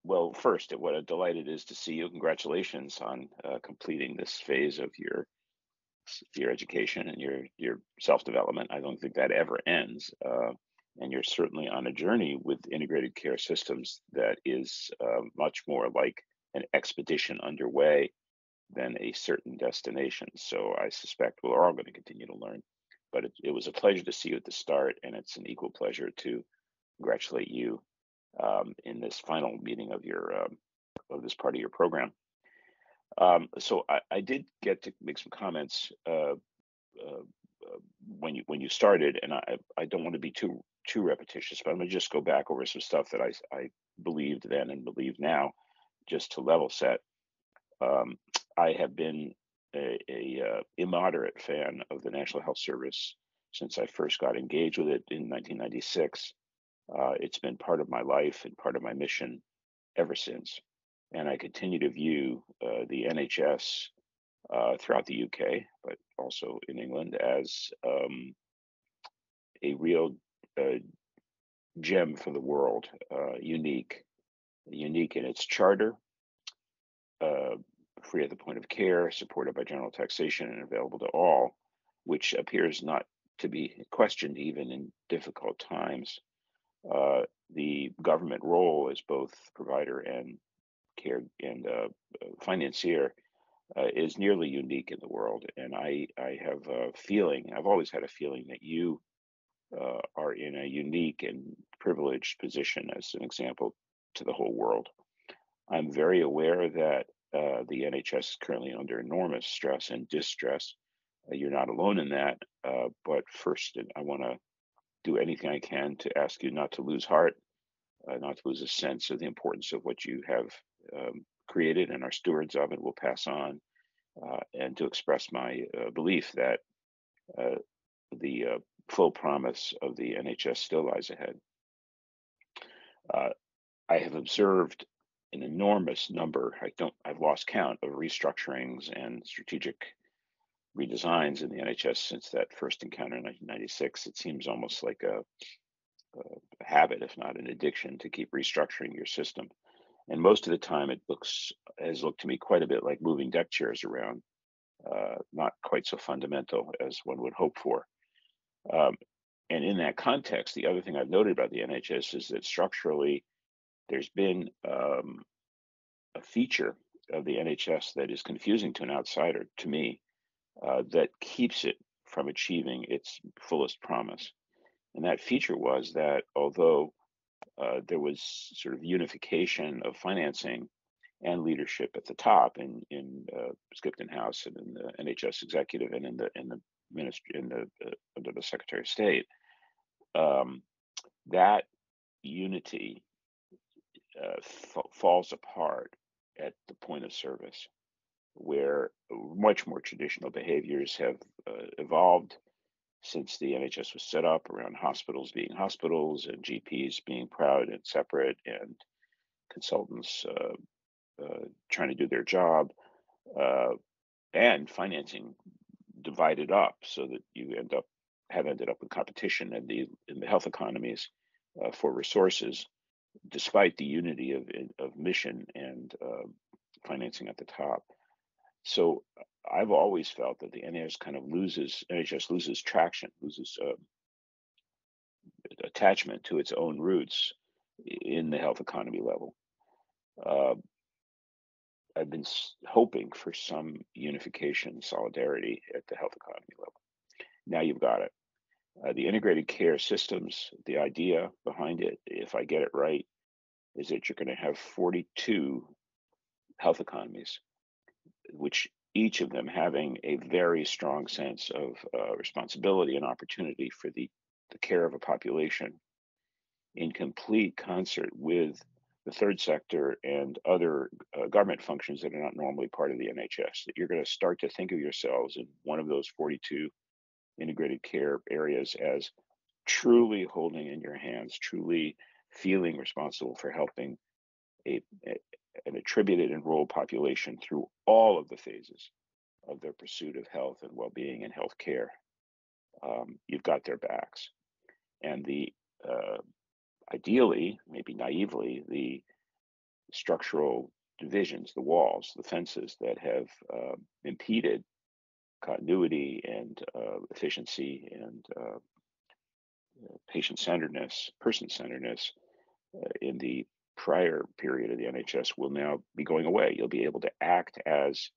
Well, first, what a delight it is to see you. Congratulations on completing this phase of your education and your self development. I don't think that ever ends, and you're certainly on a journey with integrated care systems that is much more like an expedition underway than a certain destination. So I suspect we're all going to continue to learn. But it was a pleasure to see you at the start, and it's an equal pleasure to congratulate you in this final meeting of this part of your program. So I did get to make some comments uh, when you started, and I don't want to be too repetitious, but I'm going to just go back over some stuff that I believed then and believe now, just to level set. Um, I have been a immoderate fan of the National Health Service since I first got engaged with it in 1996. It's been part of my life and part of my mission ever since. And I continue to view the NHS throughout the UK, but also in England, as a real uh, gem for the world, unique in its charter, uh, free at the point of care, supported by general taxation, and available to all, which appears not to be questioned even in difficult times. The government role as both provider and care and financier is nearly unique in the world. And I have a feeling, I've always had a feeling that you are in a unique and privileged position as an example to the whole world. I'm very aware that the NHS is currently under enormous stress and distress. You're not alone in that. But first, I want to do anything I can to ask you not to lose heart, not to lose a sense of the importance of what you have created and are stewards of and will pass on, and to express my belief that uh, the full promise of the NHS still lies ahead. Uh, I have observed an enormous number, I've lost count of restructurings and strategic redesigns in the NHS since that first encounter in 1996. It seems almost like a habit, if not an addiction, to keep restructuring your system. And most of the time, has looked to me quite a bit like moving deck chairs around, not quite so fundamental as one would hope for. Um, and in that context, the other thing I've noted about the NHS is that structurally, there's been a feature of the NHS that is confusing to an outsider, to me, that keeps it from achieving its fullest promise. And that feature was that although there was sort of unification of financing and leadership at the top in Skipton House and in the NHS executive and in the ministry under the Secretary of State, um, that unity falls apart at the point of service, where much more traditional behaviors have evolved since the NHS was set up around hospitals being hospitals and GPs being proud and separate and consultants trying to do their job, uh, and financing divided up so that you have ended up with competition in the health economies for resources, despite the unity of mission and financing at the top. So I've always felt that the NHS loses traction, loses attachment to its own roots in the health economy level. Uh, I've been hoping for some unification, solidarity at the health economy level. Now you've got it. The integrated care systems, the idea behind it, if I get it right, is that you're going to have 42 health economies, which each of them having a very strong sense of responsibility and opportunity for the care of a population in complete concert with the third sector and other government functions that are not normally part of the NHS. That you're going to start to think of yourselves in one of those 42 integrated care areas as truly holding in your hands, truly feeling responsible for helping a an attributed enrolled population through all of the phases of their pursuit of health and well-being and health care. You've got their backs, and the uh, ideally, maybe naively, the structural divisions, the walls, the fences that have impeded continuity and efficiency and patient-centeredness, person-centeredness in the prior period of the NHS will now be going away. You'll be able to act as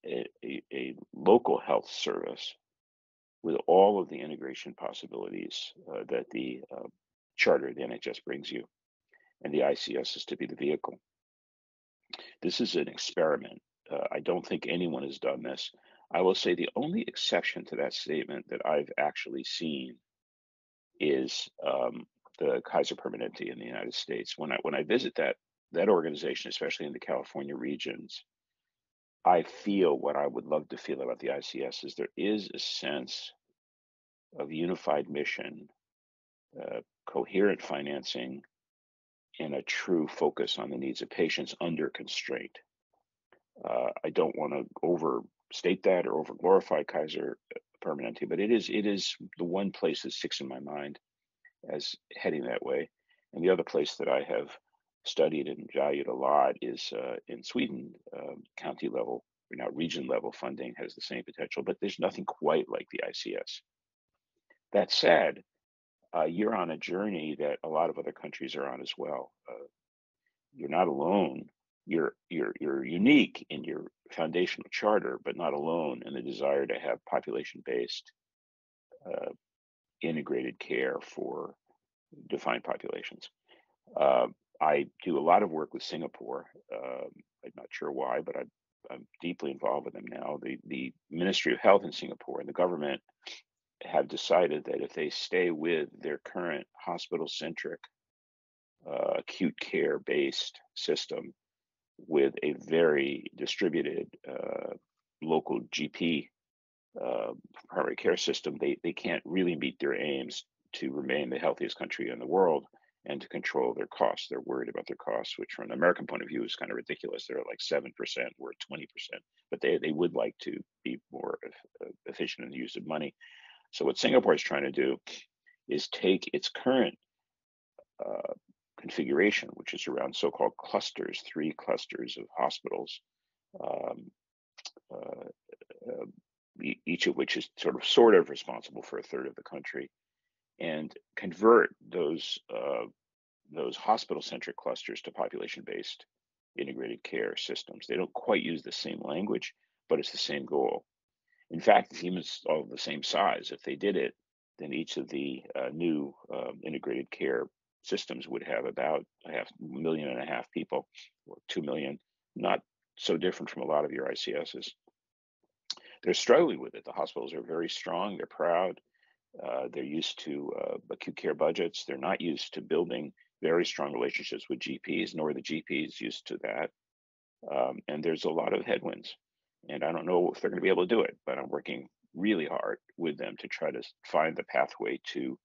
a local health service with all of the integration possibilities that the charter of the NHS brings you, and the ICS is to be the vehicle. This is an experiment. I don't think anyone has done this. I will say the only exception to that statement that I've actually seen is the Kaiser Permanente in the United States. When I visit that organization, especially in the California regions, I feel what I would love to feel about the ICS is there is a sense of unified mission, coherent financing, and a true focus on the needs of patients under constraint. I don't want to overstate that or over glorify Kaiser Permanente, but it is the one place that sticks in my mind as heading that way. And the other place that I have studied and valued a lot is in Sweden. County level, or now region level funding has the same potential, but there's nothing quite like the ICS. That said, you're on a journey that a lot of other countries are on as well. You're not alone. You're unique in your foundational charter, but not alone in the desire to have population-based integrated care for defined populations. I do a lot of work with Singapore. I'm not sure why, but I'm deeply involved with them now. The Ministry of Health in Singapore and the government have decided that if they stay with their current hospital-centric, acute care-based system with a very distributed local GP primary care system, they can't really meet their aims to remain the healthiest country in the world and to control their costs. They're worried about their costs, which from an American point of view is kind of ridiculous. They're like 7%, we're at 20%, but they would like to be more efficient in the use of money. So what Singapore is trying to do is take its current configuration, which is around so-called clusters, 3 clusters of hospitals, each of which is sort of responsible for a third of the country, and convert those hospital-centric clusters to population-based integrated care systems. They don't quite use the same language, but it's the same goal. In fact, the team is all the same size. If they did it, then each of the new integrated care systems would have about 1.5 million people, or 2 million, not so different from a lot of your ICSs. They're struggling with it. The hospitals are very strong. They're proud. They're used to acute care budgets. They're not used to building very strong relationships with GPs, nor are the GPs used to that. And there's a lot of headwinds. And I don't know if they're going to be able to do it, but I'm working really hard with them to try to find the pathway to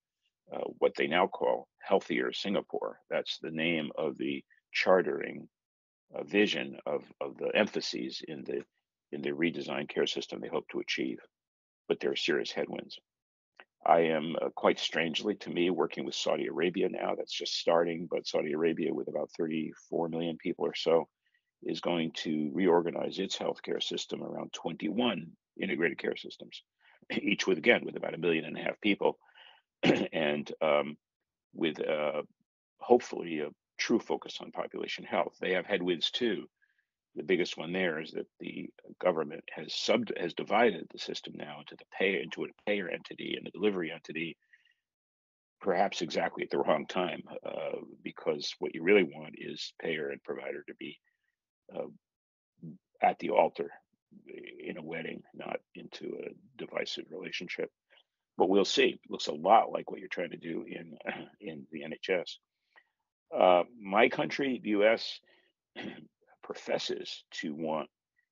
what they now call Healthier Singapore. That's the name of the chartering vision of the emphases in the redesigned care system they hope to achieve. But there are serious headwinds. I am quite strangely to me working with Saudi Arabia now. That's just starting, but Saudi Arabia, with about 34 million people or so, is going to reorganize its healthcare system around 21 integrated care systems, each with about 1.5 million people, and with hopefully a true focus on population health. They have headwinds too. The biggest one there is that the government has divided the system now into a payer entity and a delivery entity, perhaps exactly at the wrong time, because what you really want is payer and provider to be at the altar in a wedding, not into a divisive relationship. But we'll see. It looks a lot like what you're trying to do in the NHS. My country, the US, professes to want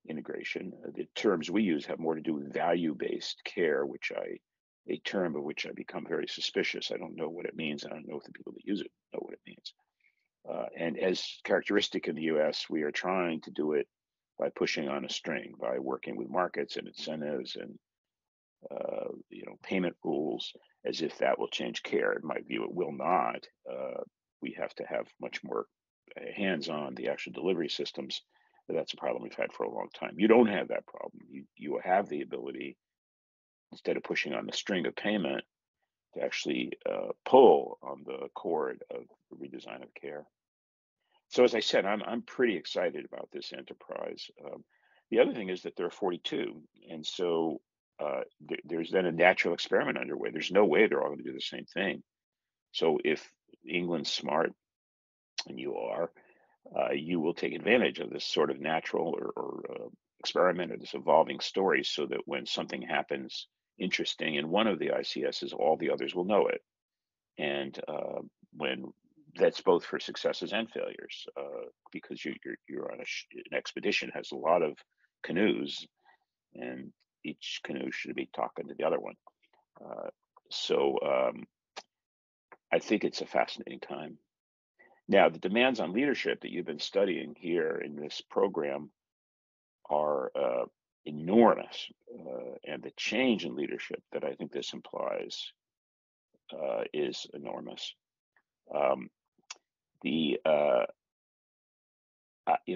integration. The terms we use have more to do with value-based care, a term of which I become very suspicious. I don't know what it means. I don't know if the people that use it know what it means. And as characteristic in the US, we are trying to do it by pushing on a string, by working with markets and incentives and payment rules, as if that will change care. In my view, it will not. We have to have much more hands-on, the actual delivery systems, that's a problem we've had for a long time. You don't have that problem. You have the ability, instead of pushing on the string of payment, to actually pull on the cord of the redesign of care. So as I said, I'm pretty excited about this enterprise. The other thing is that there are 42, and so there's then a natural experiment underway. There's no way they're all going to do the same thing. So if England's smart, and you are, you will take advantage of this sort of natural or experiment or this evolving story, so that when something happens interesting in one of the ICSs, all the others will know it. And when that's both for successes and failures, because you're on an expedition has a lot of canoes, and each canoe should be talking to the other one. So I think it's a fascinating time. Now, the demands on leadership that you've been studying here in this program are enormous, and the change in leadership that I think this implies is enormous.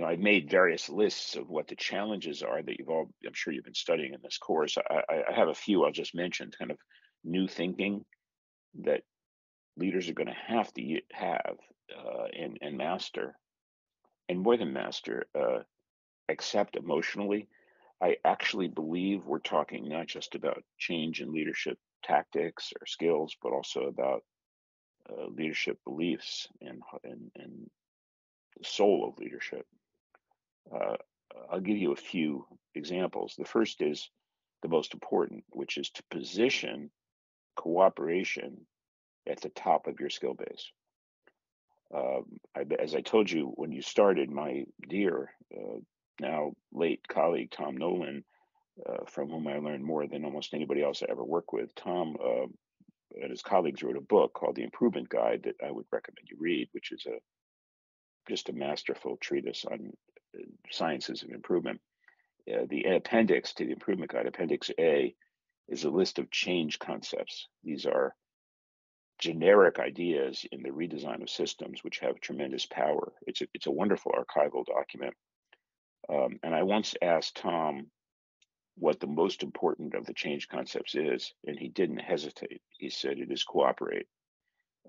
I've made various lists of what the challenges are that I'm sure you've been studying in this course. I have a few I'll just mention, kind of new thinking that leaders are going to have to have and master, and more than master, accept emotionally. I actually believe we're talking not just about change in leadership tactics or skills, but also about leadership beliefs and the soul of leadership. I'll give you a few examples. The first is the most important, which is to position cooperation at the top of your skill base. As I told you when you started, my dear, now late colleague, Tom Nolan, from whom I learned more than almost anybody else I ever worked with, Tom and his colleagues wrote a book called The Improvement Guide that I would recommend you read, which is just a masterful treatise on sciences of improvement. The appendix to the Improvement Guide, Appendix A, is a list of change concepts. These are generic ideas in the redesign of systems which have tremendous power. It's a wonderful archival document. And I once asked Tom what the most important of the change concepts is, and he didn't hesitate. He said it is cooperate.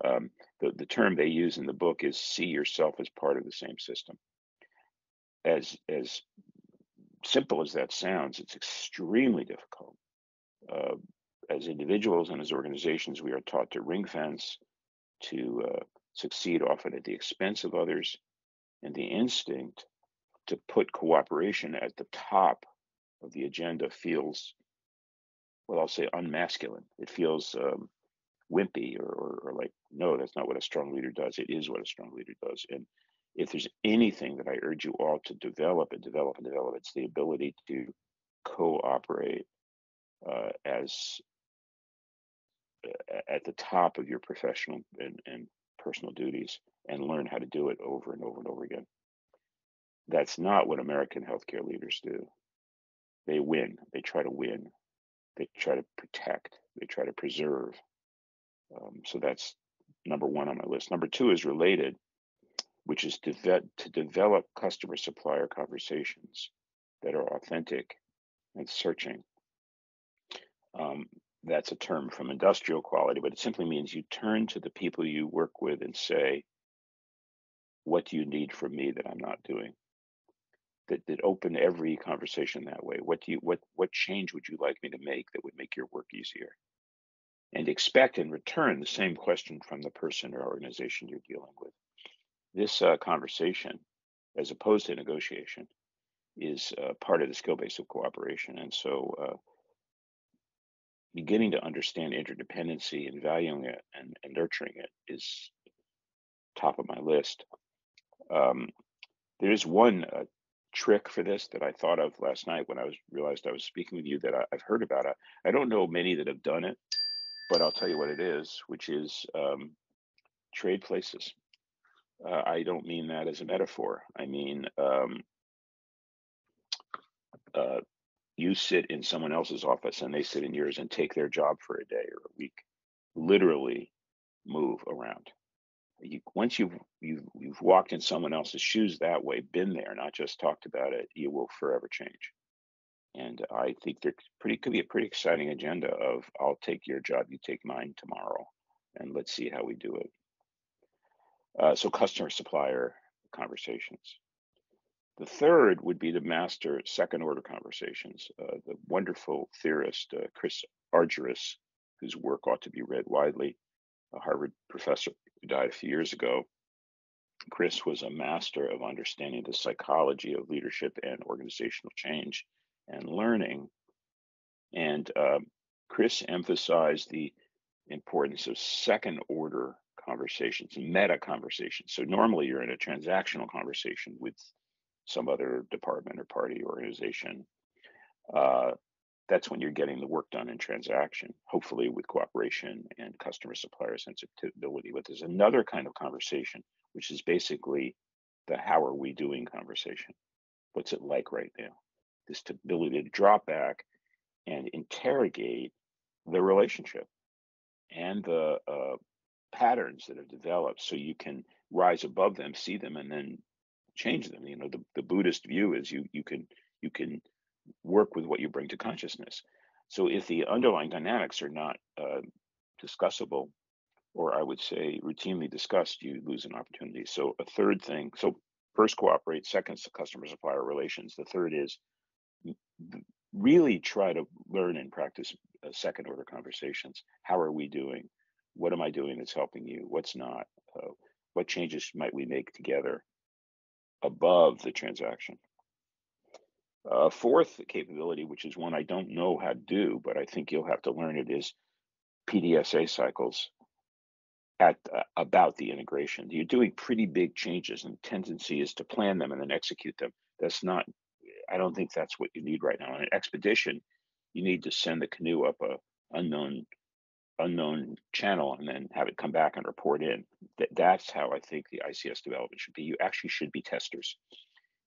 The term they use in the book is see yourself as part of the same system. As simple as that sounds, it's extremely difficult. As individuals and as organizations, we are taught to ring fence, to succeed often at the expense of others, and the instinct to put cooperation at the top of the agenda feels, well, I'll say unmasculine. It feels wimpy or like, no, that's not what a strong leader does. It is what a strong leader does. And if there's anything that I urge you all to develop, it's the ability to cooperate as at the top of your professional and personal duties, and learn how to do it over and over and over again. That's not what American healthcare leaders do. They win. They try to win. They try to protect. They try to preserve. So that's number one on my list. Number two is related, which is to develop customer-supplier conversations that are authentic and searching. That's a term from industrial quality, but it simply means you turn to the people you work with and say, what do you need from me that I'm not doing? That open every conversation that way. What change would you like me to make that would make your work easier? And expect in return the same question from the person or organization you're dealing with. This conversation, as opposed to negotiation, is part of the skill base of cooperation. And so beginning to understand interdependency and valuing it and nurturing it is top of my list. There is one trick for this that I thought of last night when I realized I was speaking with you that I've heard about. I don't know many that have done it, but I'll tell you what it is, which is trade places. I don't mean that as a metaphor. I mean, you sit in someone else's office and they sit in yours and take their job for a day or a week. Literally move around. Once you've walked in someone else's shoes that way, been there, not just talked about it, you will forever change. And I think there could be a pretty exciting agenda of I'll take your job, you take mine tomorrow, and let's see how we do it. So customer supplier conversations. The third would be to master second order conversations. The wonderful theorist Chris Argyris, whose work ought to be read widely, a Harvard professor who died a few years ago. Chris was a master of understanding the psychology of leadership and organizational change and learning. And Chris emphasized the importance of second order conversations, meta conversations. So normally you're in a transactional conversation with some other department or party or organization. That's when you're getting the work done in transaction, hopefully with cooperation and customer supplier sensitivity. But there's another kind of conversation, which is basically the how are we doing conversation. What's it like right now? This ability to drop back and interrogate the relationship and the patterns that have developed so you can rise above them, see them, and then change them. You know, the Buddhist view is you can work with what you bring to consciousness. So if the underlying dynamics are not discussable, or I would say routinely discussed, you lose an opportunity. So a third thing, so first cooperate, second customer supplier relations. The third is really try to learn and practice second order conversations. How are we doing? What am I doing that's helping you? What's not? What changes might we make together above the transaction? Fourth capability, which is one I don't know how to do, but I think you'll have to learn it, is PDSA cycles at about the integration. You're doing pretty big changes, and the tendency is to plan them and then execute them. That's not, I don't think that's what you need right now. On an expedition, you need to send the canoe up a unknown channel and then have it come back and report in. That's how I think the ICS development should be. You actually should be testers.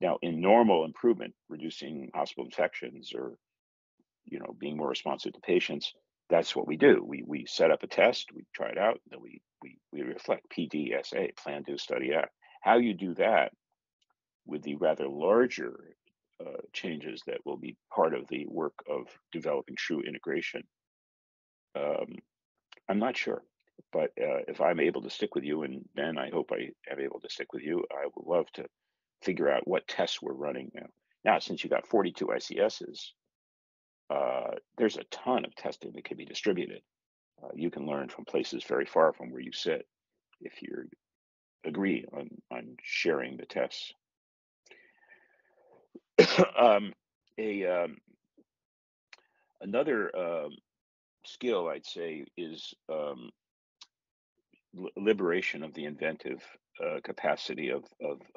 Now, in normal improvement, reducing hospital infections or being more responsive to patients, that's what we do. We set up a test, we try it out, then we reflect PDSA, plan, do, study, act. How you do that with the rather larger changes that will be part of the work of developing true integration, I'm not sure. But if I'm able to stick with you, and Ben, I hope I am able to stick with you, I would love to figure out what tests we're running now. Now, since you got 42 ICSs, there's a ton of testing that can be distributed. You can learn from places very far from where you sit if you agree on sharing the tests. Another skill, I'd say, is liberation of the inventive capacity of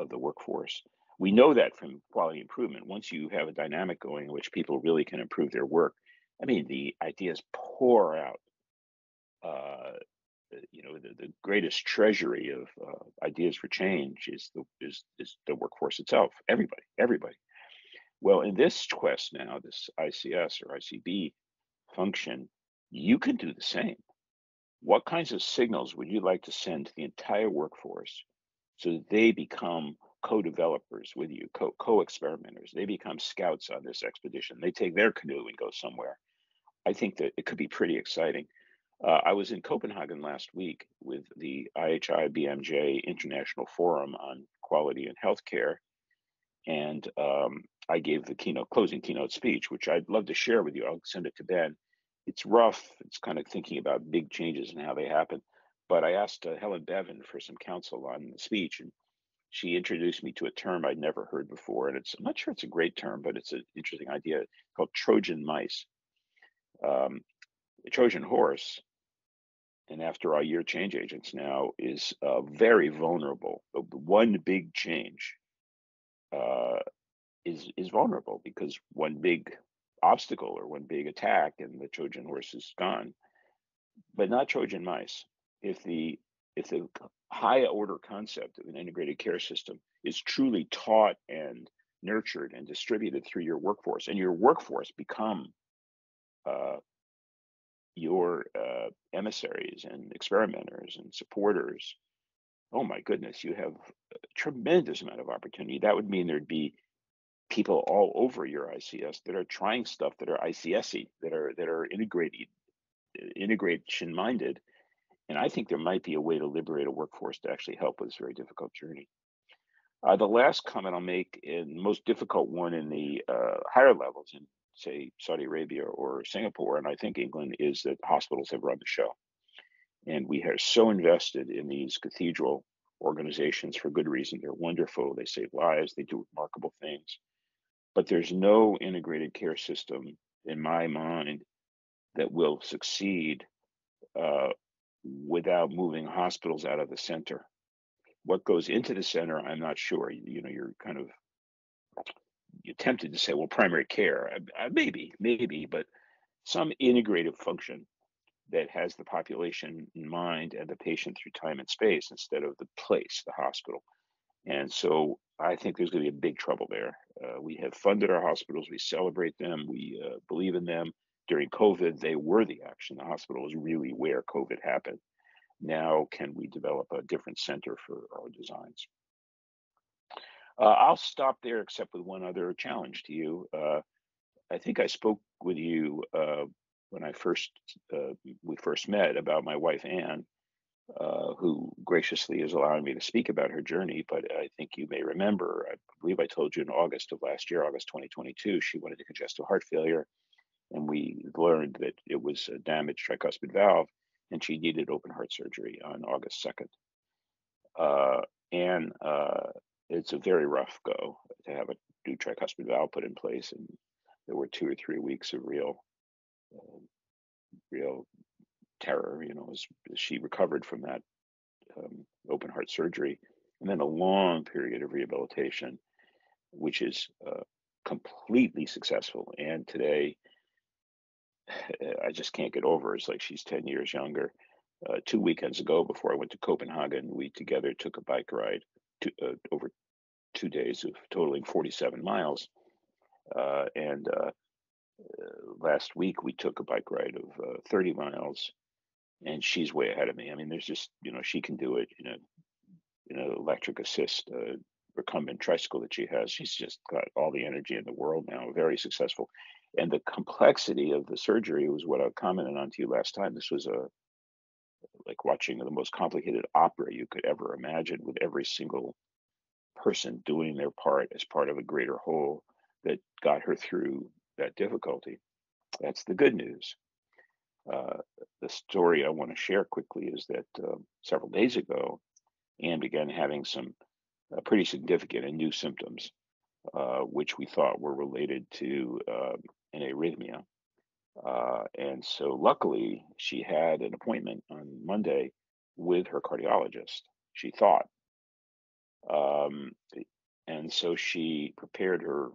the workforce. We know that from quality improvement. Once you have a dynamic going in which people really can improve their work, I mean, the ideas pour out. The greatest treasury of ideas for change is the workforce itself. Everybody. Well, in this quest now, this ICS or ICB function, you can do the same. What kinds of signals would you like to send to the entire workforce so that they become co-developers with you, co-experimenters? They become scouts on this expedition. They take their canoe and go somewhere. I think that it could be pretty exciting. I was in Copenhagen last week with the IHI BMJ International Forum on Quality in Healthcare, and I gave the closing keynote speech, which I'd love to share with you. I'll send it to Ben. It's rough. It's kind of thinking about big changes and how they happen. But I asked Helen Bevan for some counsel on the speech, and she introduced me to a term I'd never heard before. And I'm not sure it's a great term, but it's an interesting idea called Trojan mice. The Trojan horse, and after all, year change agents now, is very vulnerable. One big change is vulnerable because one big obstacle or one big attack and the Trojan horse is gone. But not Trojan mice. If the high order concept of an integrated care system is truly taught and nurtured and distributed through your workforce, and your workforce become your emissaries and experimenters and supporters, oh my goodness, you have a tremendous amount of opportunity. That would mean there'd be people all over your ICS that are trying stuff that are ICSy, that are integration minded. And I think there might be a way to liberate a workforce to actually help with this very difficult journey. The last comment I'll make, and most difficult one in the higher levels in, say, Saudi Arabia or Singapore, and I think England, is that hospitals have run the show. And we are so invested in these cathedral organizations for good reason. They're wonderful, they save lives, they do remarkable things. But there's no integrated care system, in my mind, that will succeed uh, without moving hospitals out of the center. What goes into the center, I'm not sure. You're kind of you're tempted to say, well, primary care, maybe, but some integrative function that has the population in mind and the patient through time and space instead of the place, the hospital. And so I think there's going to be a big trouble there. We have funded our hospitals, we celebrate them, we believe in them. During COVID, they were the action. The hospital was really where COVID happened. Now, can we develop a different center for our designs? I'll stop there, except with one other challenge to you. I think I spoke with you when we first met about my wife Anne, who graciously is allowing me to speak about her journey. But I think you may remember, I believe I told you in August of last year, August 2022, she went into congestive heart failure, and we learned that it was a damaged tricuspid valve, and she needed open heart surgery on August 2nd. And it's a very rough go to have a new tricuspid valve put in place, and there were 2 or 3 weeks of uh, real terror, as she recovered from that open heart surgery, and then a long period of rehabilitation, which is completely successful. And today, I just can't get over. It's like she's 10 years younger. 2 weekends ago, before I went to Copenhagen, we together took a bike ride over 2 days of totaling 47 miles. And last week we took a bike ride of 30 miles, and she's way ahead of me. I mean, there's just, she can do it. Electric assist recumbent tricycle that she has. She's just got all the energy in the world now, very successful. And the complexity of the surgery was what I commented on to you last time. This was like watching the most complicated opera you could ever imagine, with every single person doing their part as part of a greater whole that got her through that difficulty. That's the good news. Uh, the story I want to share quickly is that several days ago, Anne began having some pretty significant and new symptoms, which we thought were related to an arrhythmia. And so, luckily, she had an appointment on Monday with her cardiologist, she thought. Um, and so she prepared her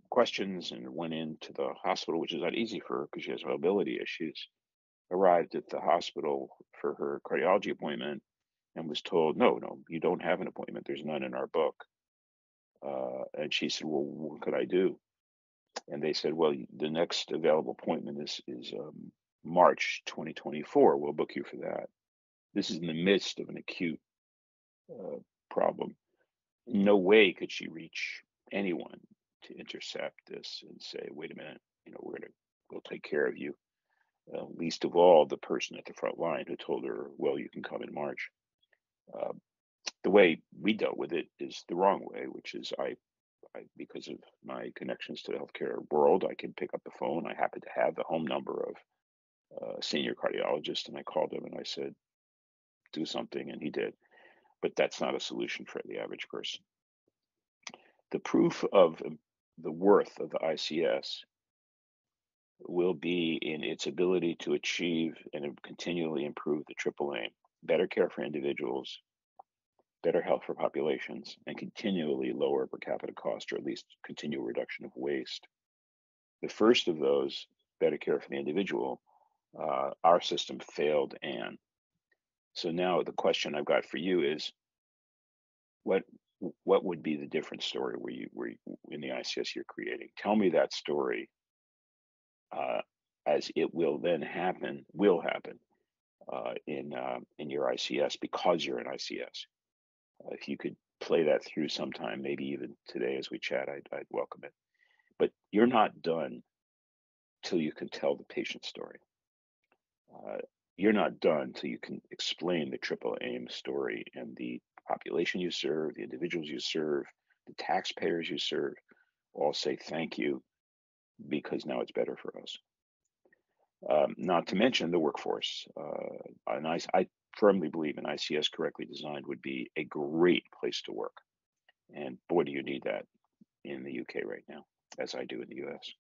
questions and went into the hospital, which is not easy for her because she has mobility issues. Arrived at the hospital for her cardiology appointment and was told, no, no, you don't have an appointment. There's none in our book. And she said, well, what could I do? And they said, well, the next available appointment is March 2024. We'll book you for that. This is in the midst of an acute uh, problem. No way could she reach anyone to intercept this and say, wait a minute, we'll take care of you. Least of all, the person at the front line who told her, well, you can come in March. Uh, the way we dealt with it is the wrong way, which is because of my connections to the healthcare world, I can pick up the phone. I happen to have the home number of a senior cardiologist, and I called him and I said, do something, and he did. But that's not a solution for the average person. The proof of the worth of the ICS will be in its ability to achieve and continually improve the triple aim: better care for individuals, better health for populations, and continually lower per capita cost, or at least continual reduction of waste. The first of those, better care for the individual, our system failed Anne. So now the question I've got for you is, what what would be the different story where you in the ICS you're creating? Tell me that story, uh, as it will happen in your ICS, because you're an ICS. If you could play that through sometime, maybe even today as we chat, I'd welcome it. But you're not done till you can tell the patient story. Uh, you're not done till you can explain the triple aim story and the population you serve, the individuals you serve, the taxpayers you serve all say thank you because now it's better for us. Not to mention the workforce. I firmly believe an ICS correctly designed would be a great place to work. And boy, do you need that in the UK right now, as I do in the US.